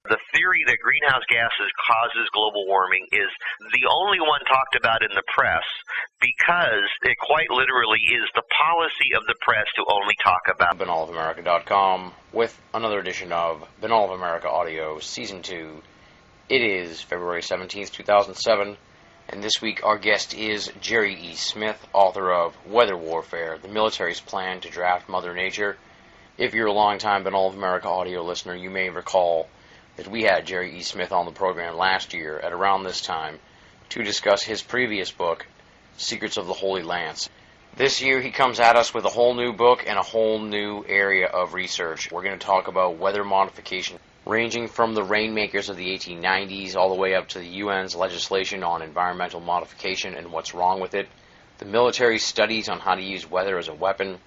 The theory that greenhouse gases causes global warming is the only one talked about in the press because it quite literally is the policy of the press to only talk about BinnallofAmerica.com with another edition of Binnall of America Audio Season 2. It is February 17th, 2007, and this week our guest is Jerry E. Smith, author of Weather Warfare, the Military's Plan to Draft Mother Nature. If you're a long-time Binnall of America Audio listener, you may recall that we had Jerry E. Smith on the program last year at around this time to discuss his previous book, Secrets of the Holy Lance. This year he comes at us with a whole new book and a whole new area of research. We're going to talk about weather modification, ranging from the rainmakers of the 1890s all the way up to the UN's legislation on environmental modification and what's wrong with it, the military studies on how to use weather as a weapon,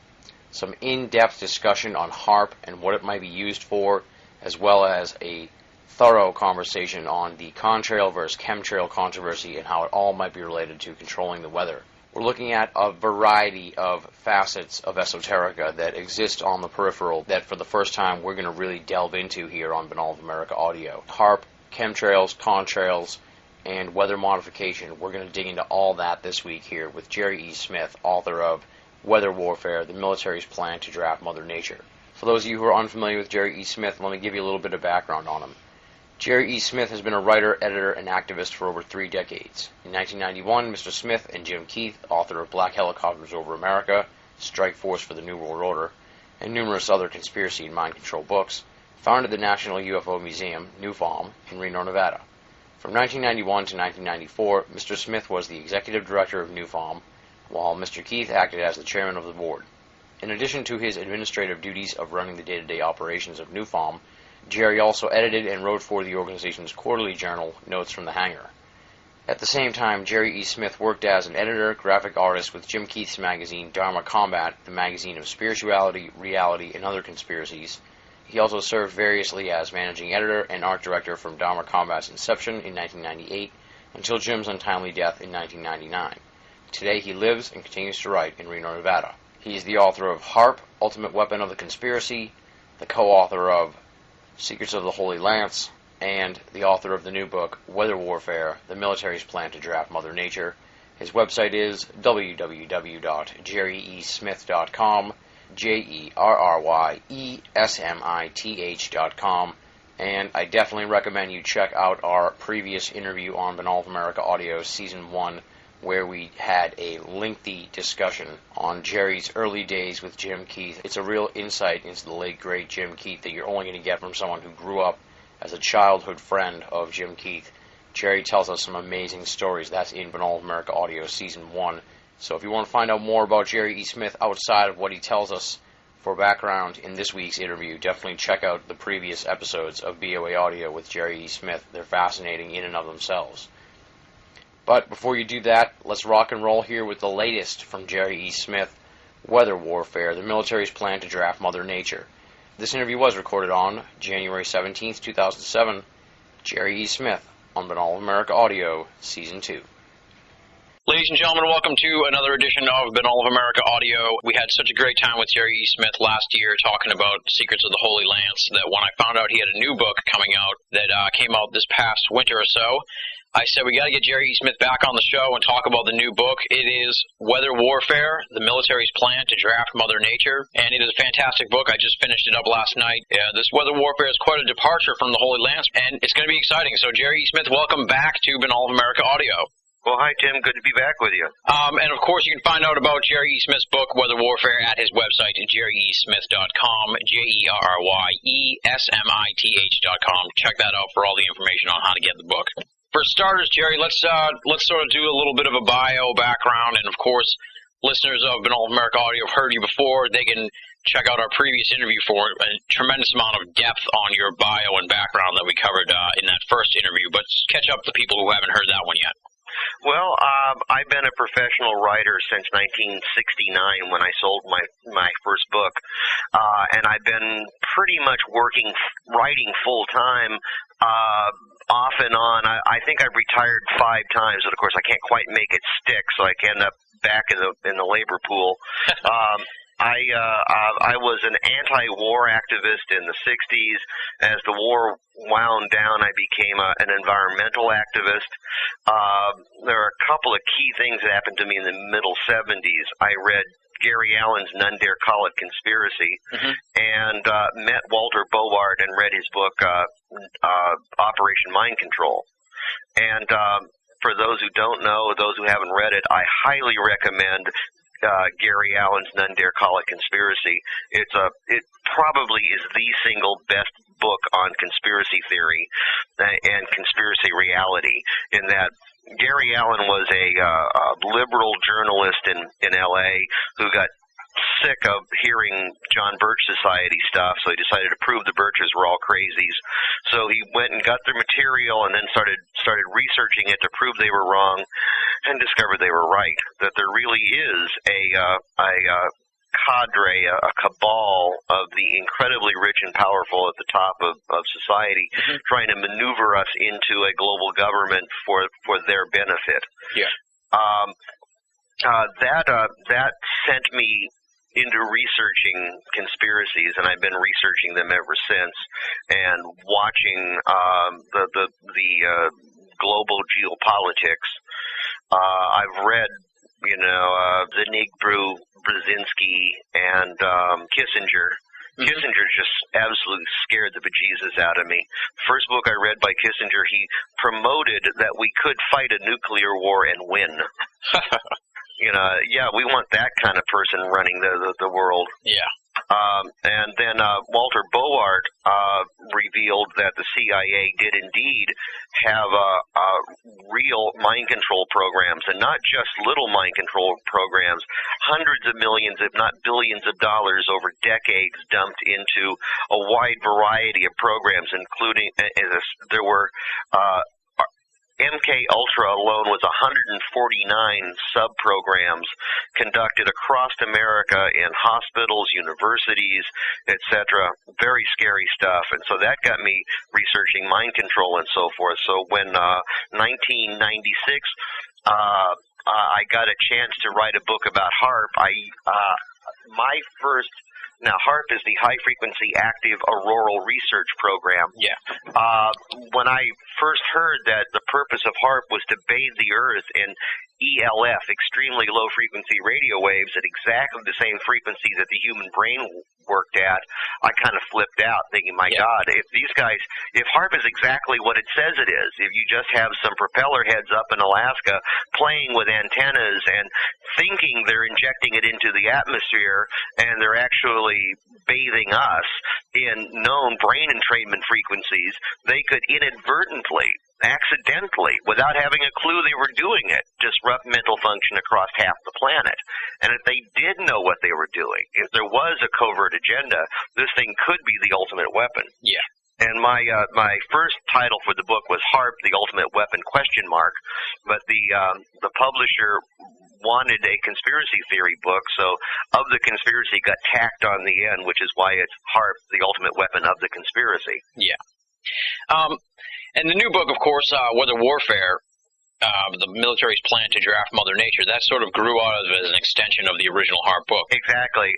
some in-depth discussion on HAARP and what it might be used for, as well as a thorough conversation on the contrail versus chemtrail controversy and how it all might be related to controlling the weather. We're looking at a variety of facets of esoterica that exist on the peripheral that for the first time we're going to really delve into here on Binnall of America Audio. HAARP, chemtrails, contrails, and weather modification. We're going to dig into all that this week here with Jerry E. Smith, author of Weather Warfare, the Military's Plan to Draft Mother Nature. For those of you who are unfamiliar with Jerry E. Smith, let me give you a little bit of background on him. Jerry E. Smith has been a writer, editor, and activist for over 3 decades. In 1991, Mr. Smith and Jim Keith, author of Black Helicopters Over America, Strike Force for the New World Order, and numerous other conspiracy and mind control books, founded the National UFO Museum, NUFOM, in Reno, Nevada. From 1991 to 1994, Mr. Smith was the executive director of NUFOM, while Mr. Keith acted as the chairman of the board. In addition to his administrative duties of running the day-to-day operations of NUFOM, Jerry also edited and wrote for the organization's quarterly journal, Notes from the Hangar. At the same time, Jerry E. Smith worked as an editor, graphic artist with Jim Keith's magazine, Dharma Combat, the magazine of spirituality, reality, and other conspiracies. He also served variously as managing editor and art director from Dharma Combat's inception in 1998 until Jim's untimely death in 1999. Today he lives and continues to write in Reno, Nevada. He is the author of HAARP, Ultimate Weapon of the Conspiracy, the co-author of Secrets of the Holy Lance, and the author of the new book, Weather Warfare, the Military's Plan to Draft Mother Nature. His website is www.jerryesmith.com, JERRYESMITH.com, and I definitely recommend you check out our previous interview on Binnall of America Audio Season 1, where we had a lengthy discussion on Jerry's early days with Jim Keith. It's a real insight into the late, great Jim Keith that you're only going to get from someone who grew up as a childhood friend of Jim Keith. Jerry tells us some amazing stories. That's in Binnall of America Audio Season 1. So if you want to find out more about Jerry E. Smith outside of what he tells us for background in this week's interview, definitely check out the previous episodes of BOA Audio with Jerry E. Smith. They're fascinating in and of themselves. But before you do that, let's rock and roll here with the latest from Jerry E. Smith, Weather Warfare, the Military's Plan to Draft Mother Nature. This interview was recorded on January 17th, 2007. Jerry E. Smith on Binnall of America Audio, Season 2. Ladies and gentlemen, welcome to another edition of Binnall of America Audio. We had such a great time with Jerry E. Smith last year talking about Secrets of the Holy Lance that when I found out he had a new book coming out that came out this past winter or so, I said, we got to get Jerry E. Smith back on the show and talk about the new book. It is Weather Warfare, the Military's Plan to Draft Mother Nature, and it is a fantastic book. I just finished it up last night. This Weather Warfare is quite a departure from the Holy Lance, and it's going to be exciting. So, Jerry E. Smith, welcome back to Binnall of America Audio. Well, hi, Tim. Good to be back with you. And, of course, you can find out about Jerry E. Smith's book, Weather Warfare, at his website, jerryesmith.com, JERRYESMITH.com. Check that out for all the information on how to get the book. For starters, Jerry, let's sort of do a little bit of a bio background, and of course, listeners of Binnall of America Audio have heard you before. They can check out our previous interview for a tremendous amount of depth on your bio and background that we covered in that first interview, but catch up to people who haven't heard that one yet. Well, I've been a professional writer since 1969 when I sold my first book, and I've been pretty much writing full-time, off and on. I think I've retired 5 times, but of course I can't quite make it stick, so I end up back in the labor pool. I was an anti-war activist in the 60s. As the war wound down, I became an environmental activist. There are a couple of key things that happened to me in the middle 70s. I read Gary Allen's None Dare Call It Conspiracy, and met Walter Beauard and read his book, Operation Mind Control. And for those who don't know, those who haven't read it, I highly recommend Gary Allen's None Dare Call It Conspiracy. It probably is the single best book on conspiracy theory and conspiracy reality, in that Gary Allen was a liberal journalist in L.A. who got sick of hearing John Birch Society stuff, so he decided to prove the Birches were all crazies. So he went and got their material and then started researching it to prove they were wrong, and discovered they were right, that there really is a cadre, a cabal of the incredibly rich and powerful at the top of society, trying to maneuver us into a global government for their benefit. Yeah. That sent me into researching conspiracies, and I've been researching them ever since, and watching the global geopolitics. I've read, Zanig, Brzezinski, and Kissinger. Kissinger just absolutely scared the bejesus out of me. First book I read by Kissinger, he promoted that we could fight a nuclear war and win. Yeah, we want that kind of person running the world. Yeah. And then Walter Beauard revealed that the CIA did indeed have real mind control programs, and not just little mind control programs, hundreds of millions, if not billions of dollars over decades dumped into a wide variety of programs, including there were MK Ultra alone was 149 sub-programs conducted across America in hospitals, universities, etc. Very scary stuff. And so that got me researching mind control and so forth. So when 1996, I got a chance to write a book about HAARP, now, HAARP is the High Frequency Active Auroral Research Program. Yeah. When I first heard that the purpose of HAARP was to bathe the Earth in ELF, extremely low frequency radio waves, at exactly the same frequency that the human brain worked at, I kind of flipped out, thinking, my God, if HAARP is exactly what it says it is, if you just have some propeller heads up in Alaska playing with antennas and thinking they're injecting it into the atmosphere, and they're actually bathing us in known brain entrainment frequencies, they could inadvertently, accidentally, without having a clue they were doing it, disrupt mental function across half the planet. And if they did know what they were doing, if there was a covert agenda, this thing could be the ultimate weapon. Yeah. And my first title for the book was HAARP, the Ultimate Weapon, ? But the publisher wanted a conspiracy theory book, so of the conspiracy got tacked on the end, which is why it's HAARP, the Ultimate Weapon of the Conspiracy. Yeah. And the new book, of course, Weather Warfare, the military's plan to draft Mother Nature, that sort of grew out of as an extension of the original HAARP book. Exactly.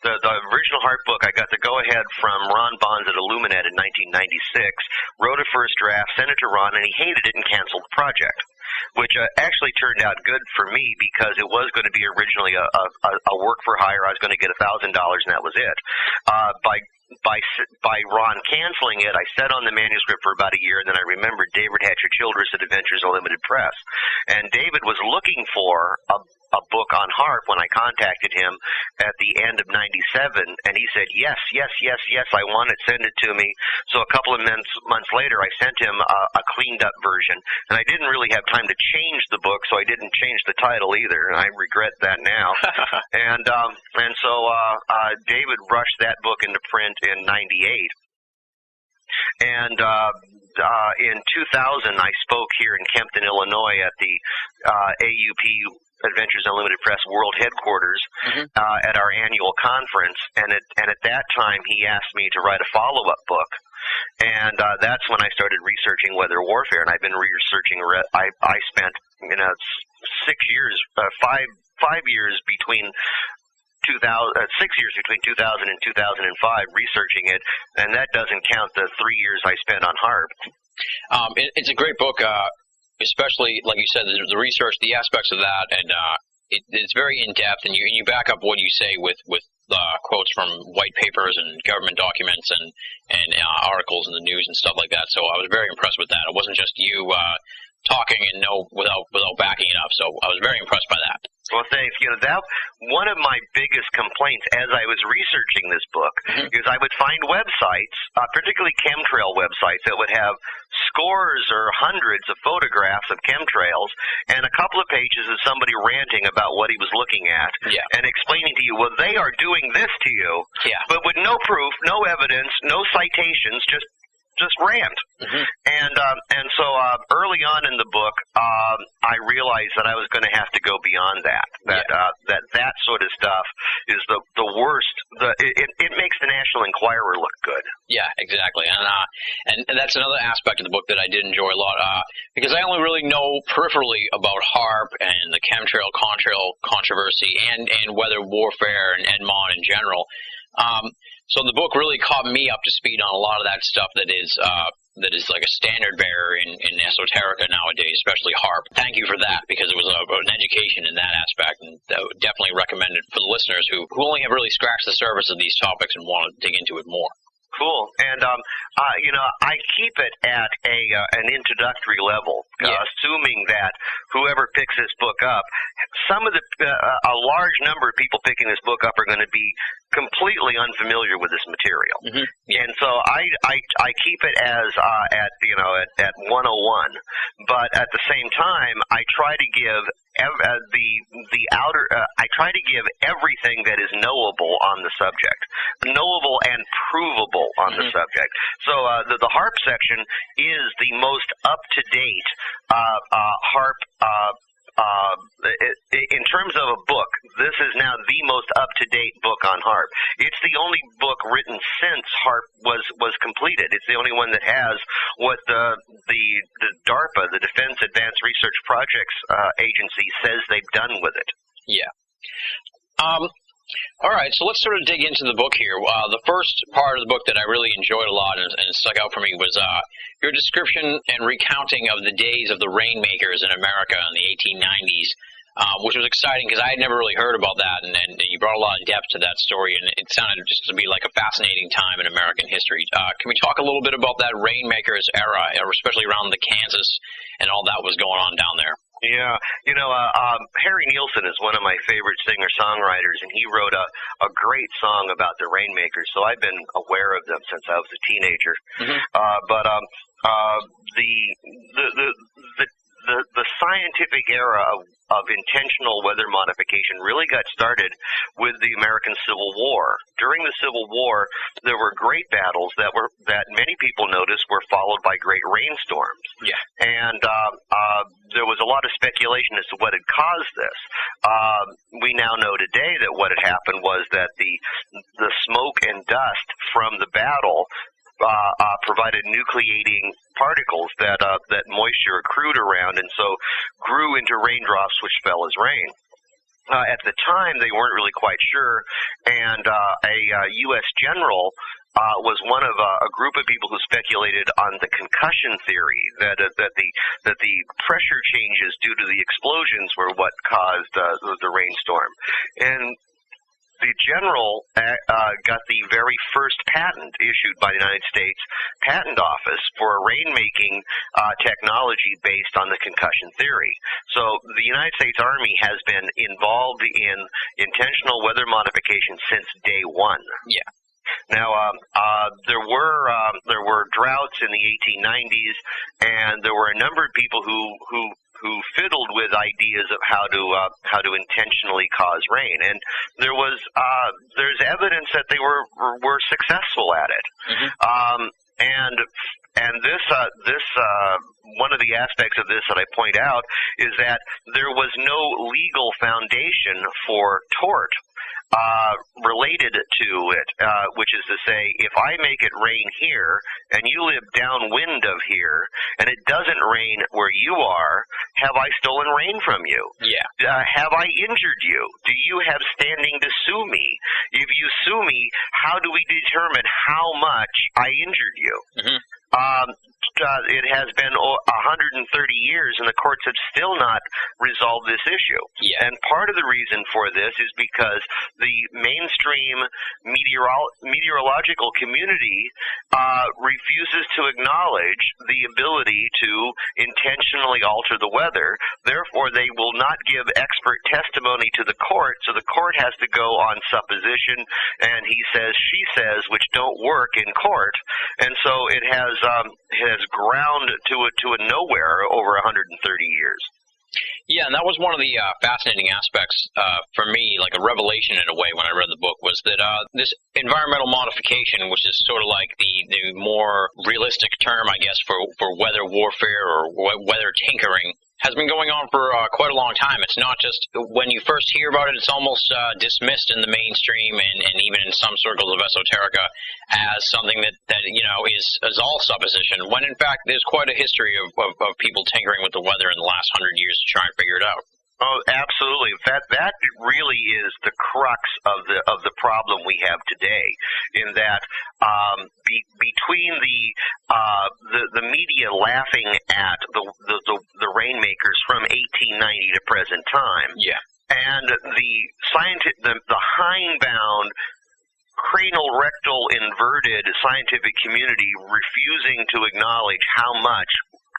The original HAARP book, I got the go-ahead from Ron Bonds at Illuminet in 1996, wrote a first draft, sent it to Ron, and he hated it and canceled the project, which actually turned out good for me, because it was going to be originally a work for hire. I was going to get $1,000, and that was it. By Ron canceling it, I sat on the manuscript for about a year, and then I remembered David Hatcher Childress at Adventures Unlimited Press. And David was looking for a book on HAARP when I contacted him at the end of 97, and he said, yes, I want it, send it to me. So a couple of months later, I sent him a cleaned-up version, and I didn't really have time to change the book, so I didn't change the title either, and I regret that now. And so David rushed that book into print in 98. And in 2000, I spoke here in Kempton, Illinois at the AUP Adventures Unlimited Press World Headquarters at our annual conference, and at that time he asked me to write a follow-up book, and that's when I started researching weather warfare, and I've been researching. I spent 6 years, 5 years between 6 years between 2000 and 2005 researching it, and that doesn't count the 3 years I spent on HARP. It's a great book, especially, like you said, the research, the aspects of that, and it's very in-depth, and you back up what you say with quotes from white papers and government documents and articles in the news and stuff like that. So I was very impressed with that. It wasn't just you talking and without backing it up. So I was very impressed by that. Well, thanks. That one of my biggest complaints as I was researching this book is I would find websites, particularly chemtrail websites, that would have scores or hundreds of photographs of chemtrails and a couple of pages of somebody ranting about what he was looking at and explaining to you, well, they are doing this to you, but with no proof, no evidence, no citations, just rant. And so early on in the book, I realized that I was going to have to go beyond that. That sort of stuff is the worst. It makes the National Enquirer look good. Yeah, exactly. And that's another aspect of the book that I did enjoy a lot, because I only really know peripherally about HARP and the chemtrail-contrail controversy and weather warfare and ENMOD in general. So the book really caught me up to speed on a lot of that stuff that is like a standard bearer in esoterica nowadays, especially HARP. Thank you for that, because it was an education in that aspect, and I would definitely recommend it for the listeners who only have really scratched the surface of these topics and want to dig into it more. Cool. And, I keep it at an introductory level, assuming that whoever picks this book up, a large number of people picking this book up are going to be completely unfamiliar with this material. And so I keep it as, at 101. But at the same time, I try to give I try to give everything that is knowable on the subject, knowable and provable on the subject. So the HARP section is the most up-to-date HARP. In terms of a book, this is now the most up-to-date book on HARP. It's the only book written since HARP was completed. It's the only one that has what the DARPA, the Defense Advanced Research Projects Agency, says they've done with it. Yeah. All right, so let's sort of dig into the book here. The first part of the book that I really enjoyed a lot and stuck out for me was your description and recounting of the days of the rainmakers in America in the 1890s, which was exciting because I had never really heard about that, and you brought a lot of depth to that story, and it sounded just to be like a fascinating time in American history. Can we talk a little bit about that rainmakers era, especially around the Kansas and all that was going on down there? Yeah, Harry Nilsson is one of my favorite singer-songwriters, and he wrote a great song about the Rainmakers, so I've been aware of them since I was a teenager. But the scientific era of intentional weather modification really got started with the American Civil War. During the Civil War, there were great battles that many people noticed were followed by great rainstorms. Yeah. And there was a lot of speculation as to what had caused this. We now know today that what had happened was that the smoke and dust from the battle provided nucleating particles that moisture accrued around, and so grew into raindrops which fell as rain. At the time, they weren't really quite sure, and a U.S. general was one of a group of people who speculated on the concussion theory, that the pressure changes due to the explosions were what caused the rainstorm. And the general got the very first patent issued by the United States Patent Office for a rainmaking technology based on the concussion theory. So the United States Army has been involved in intentional weather modification since day one. Yeah. Now, there were droughts in the 1890s, and there were a number of people who fiddled with ideas of how to intentionally cause rain, and there's evidence that they were successful at it. And this one of the aspects of this that I point out is that there was no legal foundation for tort related to it, which is to say, if I make it rain here and you live downwind of here and it doesn't rain where you are, have I stolen rain from you? Yeah. Have I injured you? Do you have standing to sue me? If you sue me, how do we determine how much I injured you? Mm-hmm. It has been 130 years, and the courts have still not resolved this issue. Yeah. And part of the reason for this is because the mainstream meteorological community refuses to acknowledge the ability to intentionally alter the weather. Therefore, they will not give expert testimony to the court, so the court has to go on supposition, and he says, she says, which don't work in court. And so it has ground to a nowhere over 130 years. Yeah, and that was one of the fascinating aspects for me, like a revelation in a way when I read the book, was that this environmental modification, which is sort of like the more realistic term, I guess, for weather warfare or weather tinkering, has been going on for quite a long time. It's not just when you first hear about it, it's almost dismissed in the mainstream and even in some circles of esoterica as something that you know is all supposition, when in fact there's quite a history of people tinkering with the weather in the last 100 years to try and figure it out. Oh, absolutely. That really is the crux of the problem we have today. In that, between the media laughing at the rainmakers from 1890 to present time, yeah, and the hindbound, cranial rectal inverted scientific community refusing to acknowledge how much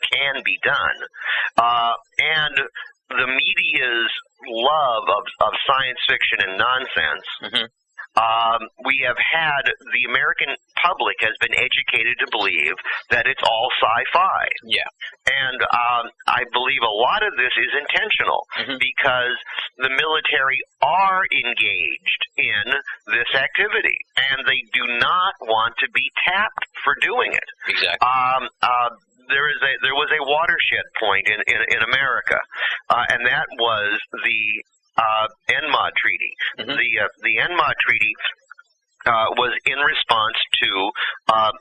can be done, and the media's love of science fiction and nonsense. Mm-hmm. We have had the American public has been educated to believe that it's all sci-fi. Yeah. And I believe a lot of this is intentional, mm-hmm. because the military are engaged in this activity, and they do not want to be tapped for doing it. Exactly. There was a watershed point in America, and that was the NMOD Treaty. Mm-hmm. The NMOD Treaty was in response to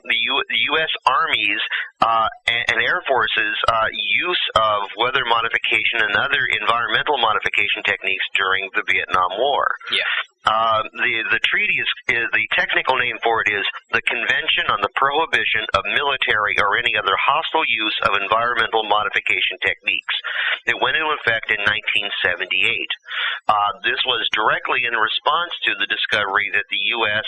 the U.S. Army's and Air Force's use of weather modification and other environmental modification techniques during the Vietnam War. Yeah. The treaty is the technical name for it is the Convention on the Prohibition of Military or Any Other Hostile Use of Environmental Modification Techniques. It went into effect in 1978. This was directly in response to the discovery that the U.S.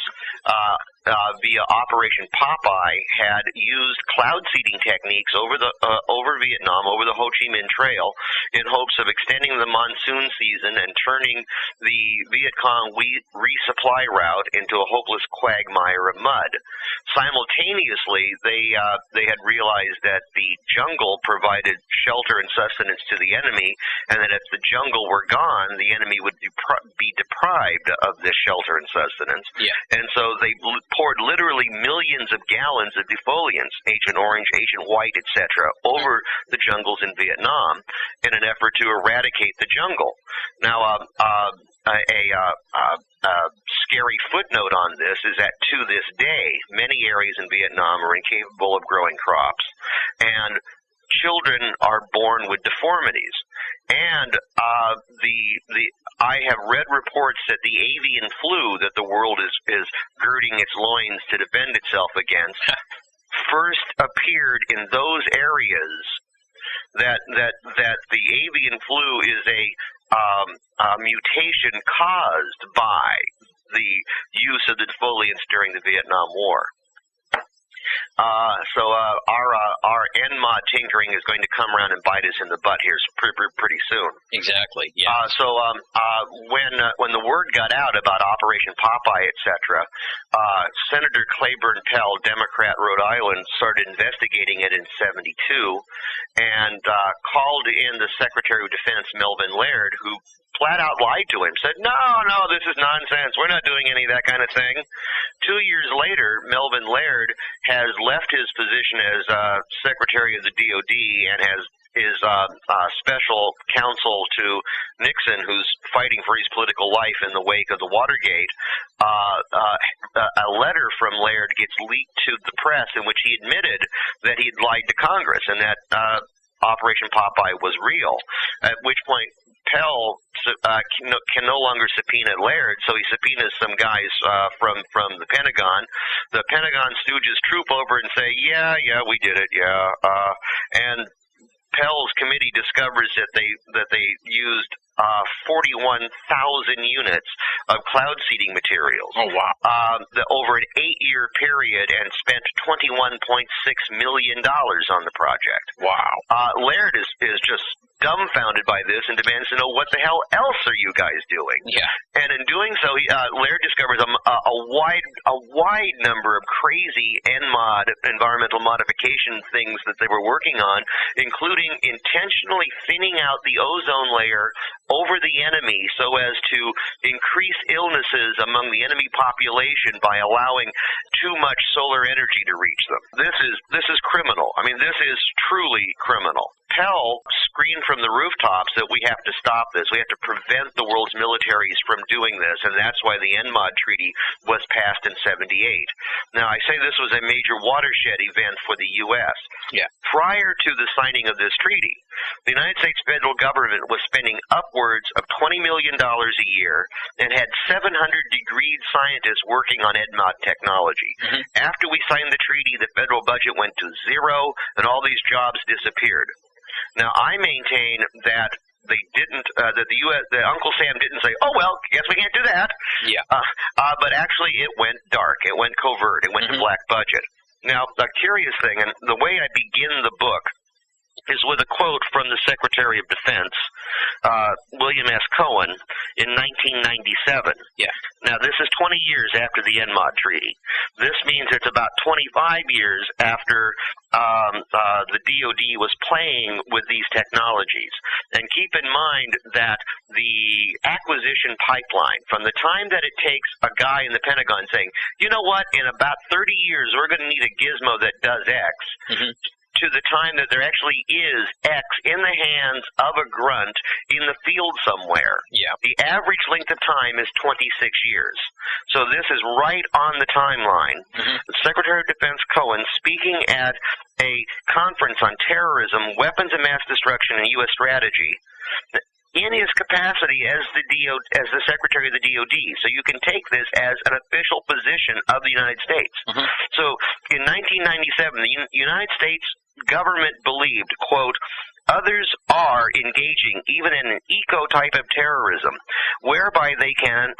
Via Operation Popeye had used cloud seeding techniques over Vietnam, over the Ho Chi Minh Trail, in hopes of extending the monsoon season and turning the Viet Cong resupply route into a hopeless quagmire of mud. Simultaneously, they had realized that the jungle provided shelter and sustenance to the enemy, and that if the jungle were gone, the enemy would be deprived of this shelter and sustenance. Yeah. And so they poured literally millions of gallons of defoliants, Agent Orange, Agent White, etc., over the jungles in Vietnam in an effort to eradicate the jungle. Now, a scary footnote on this is that to this day, many areas in Vietnam are incapable of growing crops, and children are born with deformities. And I have read reports that the avian flu that the world is girding its loins to defend itself against first appeared in those areas. That the avian flu is a mutation caused by the use of the defoliants during the Vietnam War. So our NMOD tinkering is going to come around and bite us in the butt here pretty soon. Exactly. Yeah. When the word got out about Operation Popeye, etc., Senator Claiborne Pell, Democrat, Rhode Island, started investigating it in '72, and called in the Secretary of Defense, Melvin Laird, who flat out lied to him, said, no, this is nonsense. We're not doing any of that kind of thing. 2 years later, Melvin Laird has left his position as Secretary of the DOD and has special counsel to Nixon, who's fighting for his political life in the wake of the Watergate. A letter from Laird gets leaked to the press in which he admitted that he'd lied to Congress and that Operation Popeye was real, at which point Pell can no longer subpoena Laird, so he subpoenas some guys from the Pentagon. The Pentagon stooges troop over and say, yeah, we did it, and Pell's committee discovers that they used 41,000 units of cloud seeding materials. Oh, wow. Over an 8-year period, and spent $21.6 million on the project. Wow. Laird is just dumbfounded by this and demands to know what the hell else are you guys doing? Yeah. And in doing so, Laird discovers a wide number of crazy environmental modification things that they were working on, including intentionally thinning out the ozone layer over the enemy so as to increase illnesses among the enemy population by allowing too much solar energy to reach them. This is criminal. I mean, this is truly criminal. Pell screamed from the rooftops that we have to stop this. We have to prevent the world's militaries from doing this, and that's why the NMOD Treaty was passed in 78. Now, I say this was a major watershed event for the U.S. Yeah. Prior to the signing of this treaty, the United States federal government was spending upwards of $20 million a year and had 700 degreed scientists working on NMOD technology. Mm-hmm. After we signed the treaty, the federal budget went to zero, and all these jobs disappeared. Now, I maintain that they didn't, that that Uncle Sam didn't say, oh, well, guess we can't do that. Yeah. But actually it went dark. It went covert. It went to black budget. Now, a curious thing, and the way I begin the book is with a quote from the Secretary of Defense, William S. Cohen, in 1997. Yeah. Now, this is 20 years after the NMOD Treaty. This means it's about 25 years after the DOD was playing with these technologies. And keep in mind that the acquisition pipeline, from the time that it takes a guy in the Pentagon saying, you know what, in about 30 years we're going to need a gizmo that does X, to the time that there actually is X in the hands of a grunt in the field somewhere. Yeah. The average length of time is 26 years. So this is right on the timeline. Secretary of Defense Cohen, speaking at a conference on terrorism, weapons of mass destruction, and U.S. strategy, in his capacity as the Secretary of the DOD. So you can take this as an official position of the United States. So in 1997, the United States government believed, quote, others are engaging even in an eco-type of terrorism, whereby they can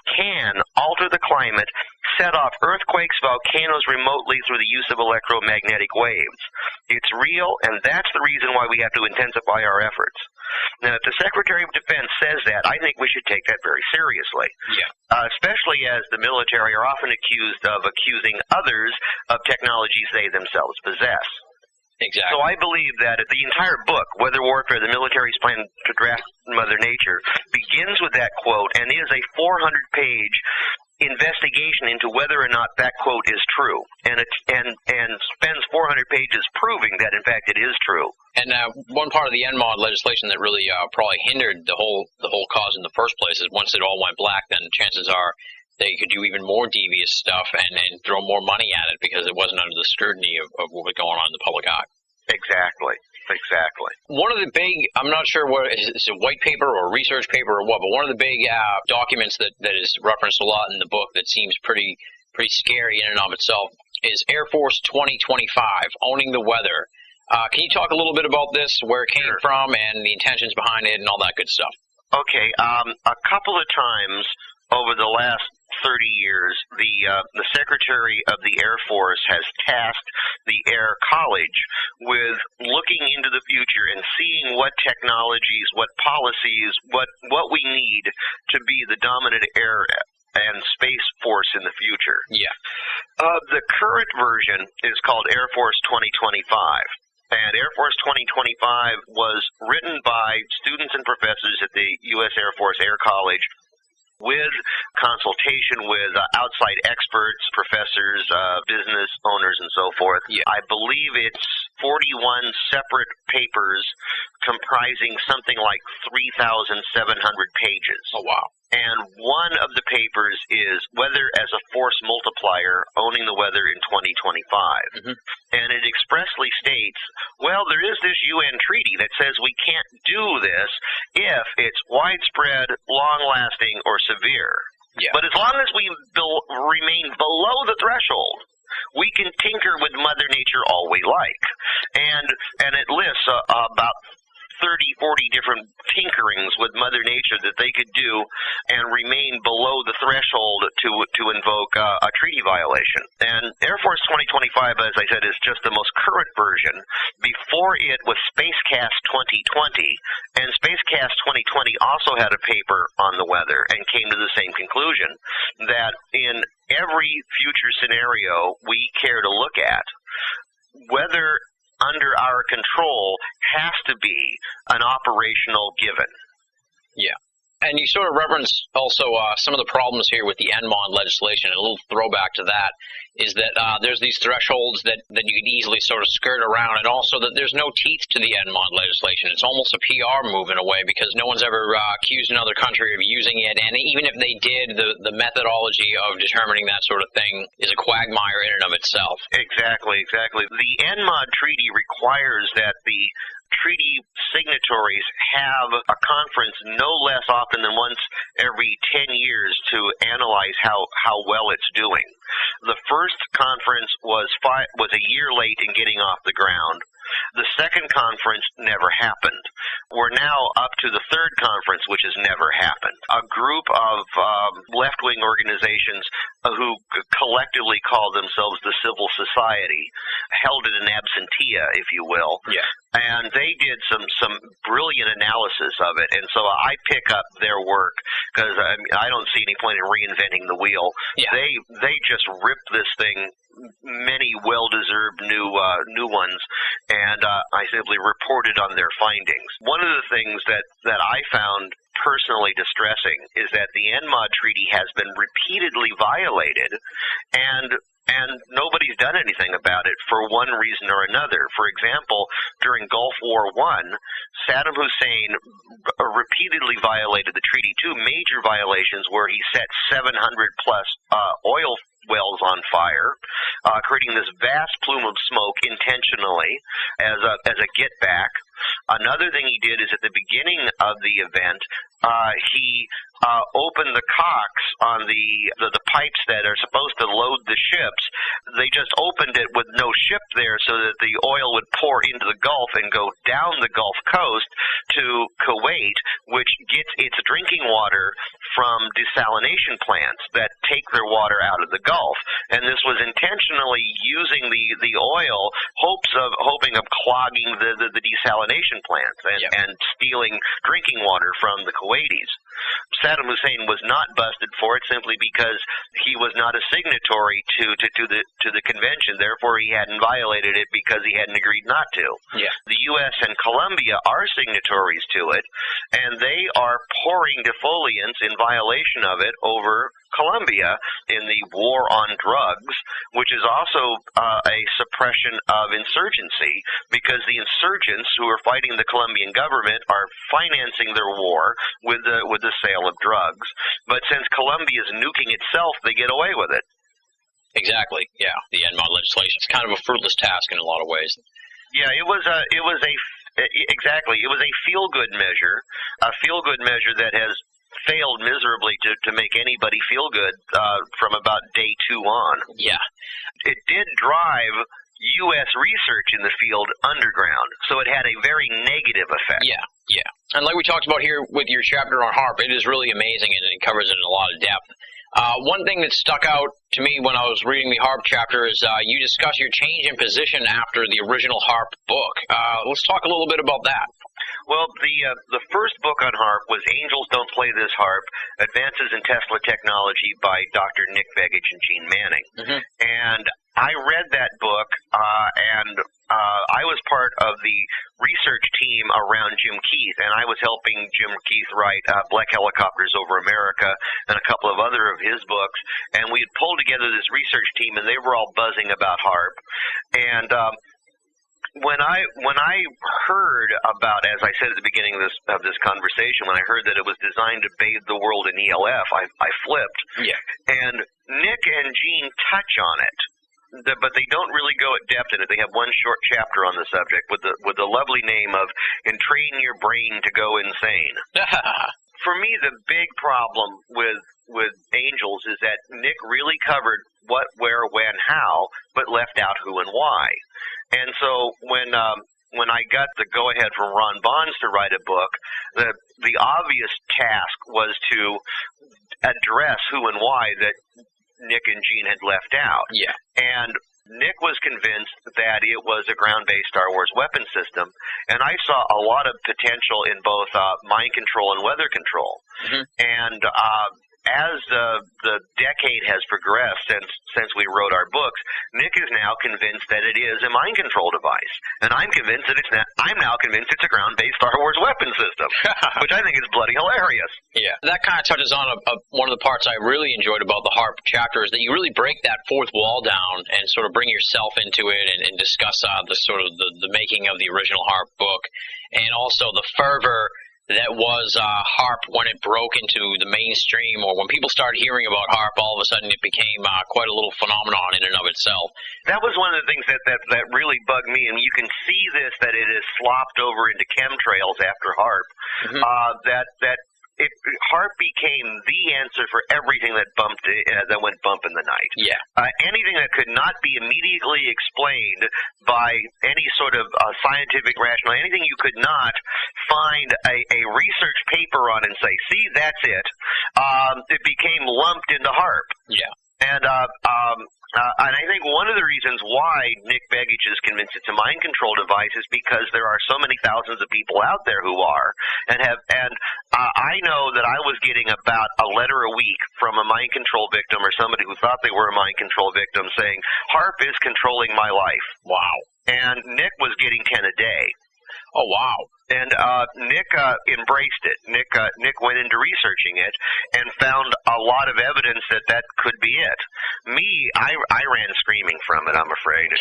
alter the climate, set off earthquakes, volcanoes remotely through the use of electromagnetic waves. It's real, and that's the reason why we have to intensify our efforts. Now, if the Secretary of Defense says that, I think we should take that very seriously. Yeah. Especially as the military are often accused of accusing others of technologies they themselves possess. Exactly. So I believe that the entire book, Weather Warfare, the Military's Plan to Draft Mother Nature, begins with that quote and is a 400-page investigation into whether or not that quote is true, and spends 400 pages proving that, in fact, it is true. And one part of the NMOD legislation that really probably hindered the whole cause in the first place is once it all went black, then chances are they could do even more devious stuff and throw more money at it because it wasn't under the scrutiny of what was going on in the public eye. Exactly. One of the big, I'm not sure what, is it a white paper or a research paper or what, but one of the big documents that is referenced a lot in the book that seems pretty scary in and of itself is Air Force 2025, Owning the Weather. Can you talk a little bit about this, where it came from and the intentions behind it and all that good stuff? Okay. A couple of times over the last 30 years, the Secretary of the Air Force has tasked the Air College with looking into the future and seeing what technologies, what policies, what we need to be the dominant air and space force in the future. Yeah. The current version is called Air Force 2025. And Air Force 2025 was written by students and professors at the U.S. Air Force Air College with consultation with outside experts, professors, business owners, and so forth. Yeah. I believe it's 41 separate papers comprising something like 3,700 pages. Oh, wow. And one of the papers is Weather as a Force Multiplier, Owning the Weather in 2025. Mm-hmm. And it expressly states, well, there is this UN treaty that says we can't do this if it's widespread, long-lasting, or severe. Yeah. But as long as we remain below the threshold, we can tinker with Mother Nature all we like. And it lists about 30, 40 different tinkerings with Mother Nature that they could do and remain below the threshold to invoke a treaty violation. And Air Force 2025, as I said, is just the most current version. Before it was Spacecast 2020, and Spacecast 2020 also had a paper on the weather and came to the same conclusion, that in every future scenario we care to look at, weather under our control has to be an operational given. Yeah. And you sort of referenced also some of the problems here with the NMOD legislation. A little throwback to that is that there's these thresholds that you can easily sort of skirt around, and also that there's no teeth to the NMOD legislation. It's almost a PR move in a way, because no one's ever accused another country of using it, and even if they did, the methodology of determining that sort of thing is a quagmire in and of itself. Exactly. The NMOD treaty requires that the treaty signatories have a conference no less often than once every 10 years to analyze how well it's doing. The first conference was a year late in getting off the ground. The second conference never happened. We're now up to the third conference, which has never happened. A group of left-wing organizations who collectively call themselves the civil society held it in absentia, if you will. Yeah. And they did some brilliant analysis of it, and so I pick up their work because I don't see any point in reinventing the wheel. Yeah. They just ripped this thing, many well-deserved new ones, and I simply reported on their findings. One of the things that I found personally distressing is that the NMOD treaty has been repeatedly violated, and nobody's done anything about it for one reason or another. For example, during Gulf War I, Saddam Hussein repeatedly violated the treaty. Two major violations where he set 700-plus oil wells on fire, creating this vast plume of smoke intentionally as a get back. Another thing he did is at the beginning of the event, he opened the cocks on the pipes that are supposed to load the ships. They just opened it with no ship there so that the oil would pour into the Gulf and go down the Gulf Coast to Kuwait, which gets its drinking water from desalination plants that take their water out of the Gulf. And this was intentionally using the oil, hoping of clogging the desalination plants and stealing drinking water from the Kuwaitis. Saddam Hussein was not busted for it simply because he was not a signatory to the convention. Therefore, he hadn't violated it because he hadn't agreed not to. Yeah. The U.S. and Colombia are signatories to it, and they are pouring defoliants in violation of it over Colombia in the war on drugs, which is also a suppression of insurgency, because the insurgents who are fighting the Colombian government are financing their war with the sale of drugs. But since Colombia is nuking itself, they get away with it. Exactly. Yeah. The NMOD legislation. It's kind of a fruitless task in a lot of ways. Yeah, it was a feel-good measure, that has failed miserably to make anybody feel good from about day 2 on. Yeah. It did drive U.S. research in the field underground, so it had a very negative effect. Yeah. And like we talked about here with your chapter on HAARP, it is really amazing, and it covers it in a lot of depth. One thing that stuck out to me when I was reading the HAARP chapter is you discuss your change in position after the original HAARP book. Let's talk a little bit about that. Well, the first book on HAARP was Angels Don't Play This HAARP, Advances in Tesla Technology by Dr. Nick Vegich and Gene Manning. Mm-hmm. And I read that book, and I was part of the research team around Jim Keith, and I was helping Jim Keith write Black Helicopters Over America and a couple of other of his books, and we had pulled together this research team, and they were all buzzing about HAARP. And when I heard about, as I said at the beginning of this conversation, when I heard that it was designed to bathe the world in ELF, I flipped. Yeah. And Nick and Gene touch on it, but they don't really go at depth in it. They have one short chapter on the subject with the lovely name of "Entrain Your Brain to Go Insane." For me, the big problem with Angels is that Nick really covered what, where, when, how, but left out who and why. And so when I got the go-ahead from Ron Bonds to write a book, the obvious task was to address who and why that Nick and Gene had left out. Yeah. And Nick was convinced that it was a ground-based Star Wars weapon system, and I saw a lot of potential in both mind control and weather control. Mm-hmm. And as the decade has progressed since we wrote our books, Nick is now convinced that it is a mind control device, and I'm convinced that I'm now convinced it's a ground-based Star Wars weapon system, which I think is bloody hilarious. Yeah, that kind of touches on one of the parts I really enjoyed about the HARP chapter is that you really break that fourth wall down and sort of bring yourself into it and discuss the sort of the making of the original HARP book, and also the fervor that was HARP when it broke into the mainstream, or when people started hearing about HARP, all of a sudden it became quite a little phenomenon in and of itself. That was one of the things that really bugged me, and you can see this, that it has slopped over into chemtrails after HARP. Mm-hmm. HARP became the answer for everything that went bump in the night. Yeah. Anything that could not be immediately explained by any sort of scientific rationale, anything you could not find a research paper on and say, see, that's it, it became lumped into HARP. Yeah. And I think one of the reasons why Nick Begich is convinced it's a mind control device is because there are so many thousands of people out there who are, and I know that I was getting about a letter a week from a mind control victim or somebody who thought they were a mind control victim saying, HARP is controlling my life. Wow. And Nick was getting 10 a day. Oh, wow. And Nick embraced it. Nick went into researching it and found a lot of evidence that could be it. Me, I ran screaming from it, I'm afraid.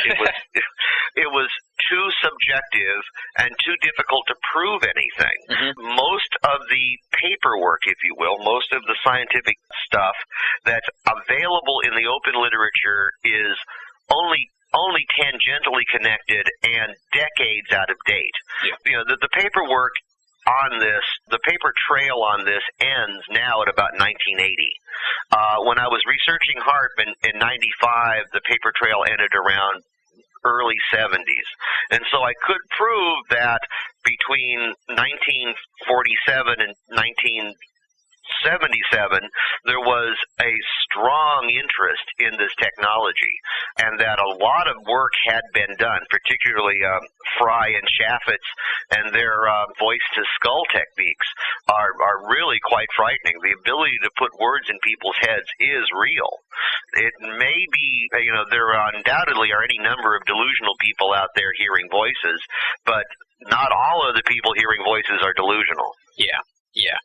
It was too subjective and too difficult to prove anything. Mm-hmm. Most of the paperwork, if you will, most of the scientific stuff that's available in the open literature is only tangentially connected and decades out of date. Yeah. You know, the paperwork on this, the paper trail on this ends now at about 1980. When I was researching HARP in 95, the paper trail ended around early 70s. And so I could prove that between 1947 and 1977, there was a strong interest in this technology, and that a lot of work had been done, particularly Fry and Chaffetz and their voice-to-skull techniques are really quite frightening. The ability to put words in people's heads is real. It may be, there undoubtedly are any number of delusional people out there hearing voices, but not all of the people hearing voices are delusional. Yeah, yeah.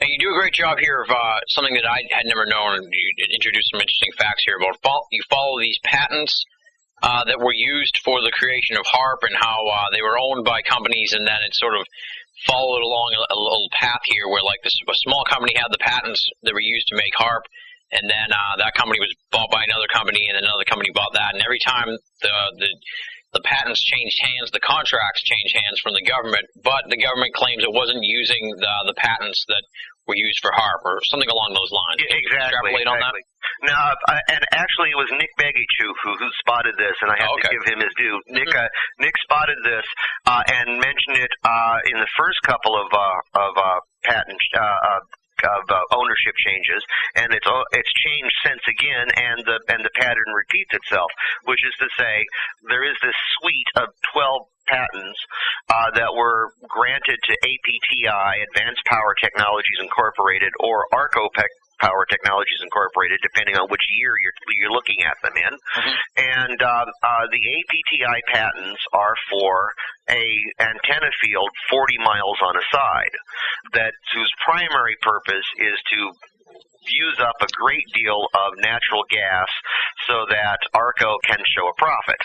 And you do a great job here of something that I had never known, and you introduced some interesting facts here about you follow these patents that were used for the creation of HARP and how they were owned by companies, and then it sort of followed along a little path here where like a small company had the patents that were used to make HARP, and then that company was bought by another company, and then another company bought that, and every time the patents changed hands, the contracts changed hands from the government, but the government claims it wasn't using the patents that were used for HARP or something along those lines. Yeah, exactly. Extrapolate on that? No, and actually it was Nick Begich who spotted this, and I have to give him his due. Mm-hmm. Nick spotted this and mentioned it in the first couple of patent ownership changes, and it's changed since again, and the pattern repeats itself, which is to say there is this suite of 12 patents that were granted to APTI, Advanced Power Technologies Incorporated, or ARCO Power Technologies Incorporated, depending on which year you're looking at them in. Mm-hmm. And the APTI patents are for a antenna field 40 miles on a side, whose primary purpose is to use up a great deal of natural gas so that ARCO can show a profit.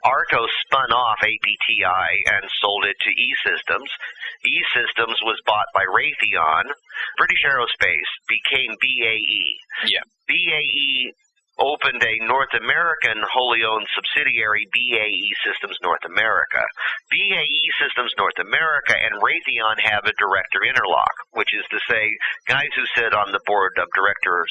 ARCO spun off off APTI and sold it to E-Systems. E-Systems was bought by Raytheon. British Aerospace became BAE. Yeah. BAE opened a North American wholly owned subsidiary, BAE Systems North America. BAE Systems North America and Raytheon have a director interlock, which is to say guys who sit on the board of directors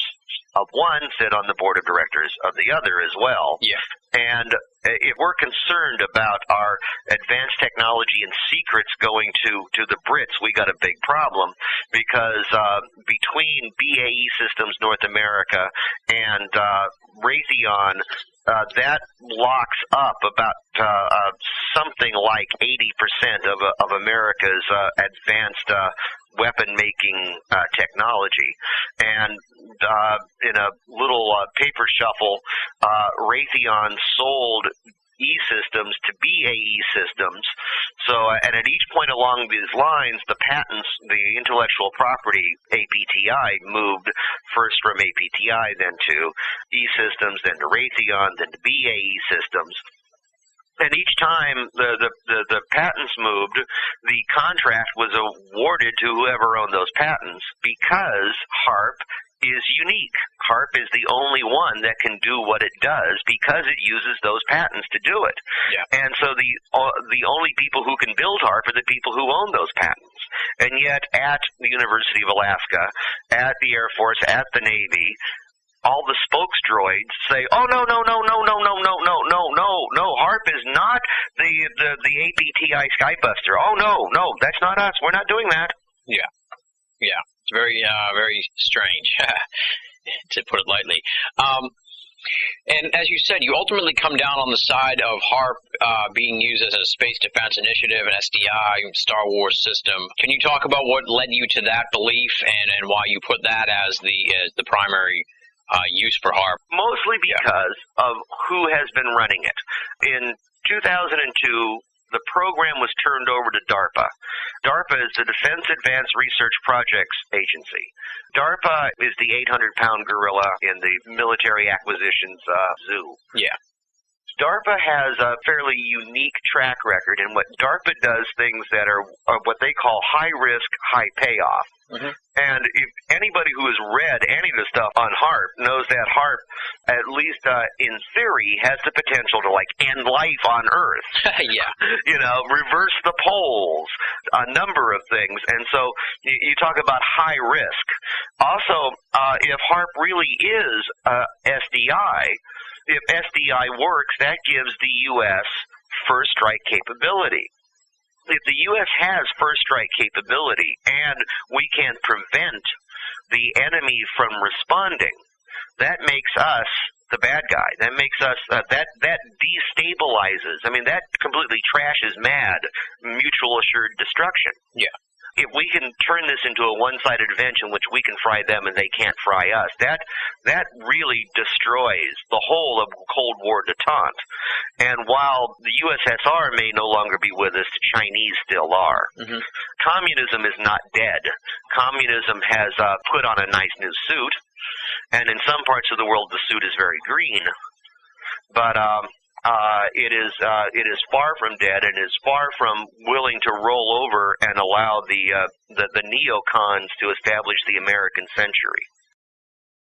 of one sit on the board of directors of the other as well. Yeah. And if we're concerned about our advanced technology and secrets going to the Brits, we got a big problem, because between BAE Systems North America and Raytheon, that locks up about something like 80% of America's advanced weapon-making technology. And in a little paper shuffle, Raytheon sold E-Systems to BAE Systems. So, and at each point along these lines, the patents, the intellectual property, APTI, moved first from APTI, then to E-Systems, then to Raytheon, then to BAE Systems. And each time the patents moved, the contract was awarded to whoever owned those patents, because HARP is unique. HARP is the only one that can do what it does because it uses those patents to do it. Yeah. And so the only people who can build HARP are the people who own those patents. And yet at the University of Alaska, at the Air Force, at the Navy, all the spokes droids say, "Oh, no, HARP is not the APTI Skybuster. Oh, no, that's not us. We're not doing that." Yeah. It's very, very strange, to put it lightly. And as you said, you ultimately come down on the side of HARP being used as a space defense initiative, an SDI, Star Wars system. Can you talk about what led you to that belief and why you put that as the primary use for HARP? Mostly because of who has been running it. In 2002, the program was turned over to DARPA. DARPA is the Defense Advanced Research Projects Agency. DARPA is the 800-pound gorilla in the military acquisitions zoo. Yeah. DARPA has a fairly unique track record in what DARPA does, things that are what they call high risk, high payoff. Mm-hmm. And if anybody who has read any of the stuff on HARP knows that HARP, at least in theory, has the potential to end life on Earth. Yeah. Reverse the poles, a number of things. And so you talk about high risk. Also, if HARP really is SDI, if SDI works, that gives the U.S. first strike capability. If the U.S. has first strike capability and we can prevent the enemy from responding, that makes us the bad guy. That makes us that destabilizes. I mean, that completely trashes MAD, mutual assured destruction. Yeah. If we can turn this into a one-sided event in which we can fry them and they can't fry us, that really destroys the whole of Cold War detente. And while the USSR may no longer be with us, the Chinese still are. Mm-hmm. Communism is not dead. Communism has put on a nice new suit, and in some parts of the world the suit is very green. But it is far from dead, and is far from willing to roll over and allow the neocons to establish the American century.